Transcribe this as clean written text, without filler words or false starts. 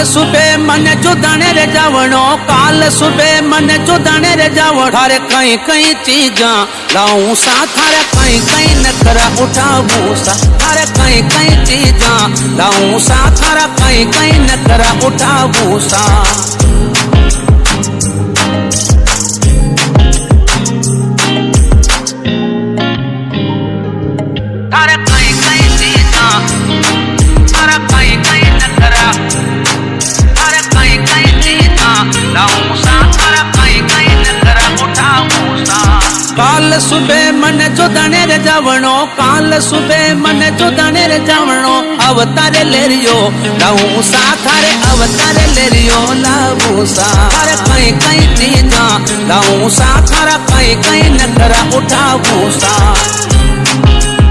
सुबह मन चुदाने रे जावणो, काल सुबह मन चुदाने रे जावण। थारे कई कई चीजा लाऊं सा, थारे कई कई नखरा उठाऊं सा, थारे कई कई चीजा लाऊं सा, थारा कई कई नखरा उठाऊं सा। थारे कई कई चीजा, थारा कई कई नखरा, थारे कई कई चीजा लाऊं सा, थारा कई कई नखरा उठाऊं सा। काल सुबह मन चुदाने रे जावणो, काल सुबह मन चुदाने रे जावणो। अवतारे ले रियो लाऊं सा, थारे अवतारे ले रियो लाऊं सा। थारे कई कई चीजा लाऊं सा, थारा कई कई नखरा उठाऊं सा।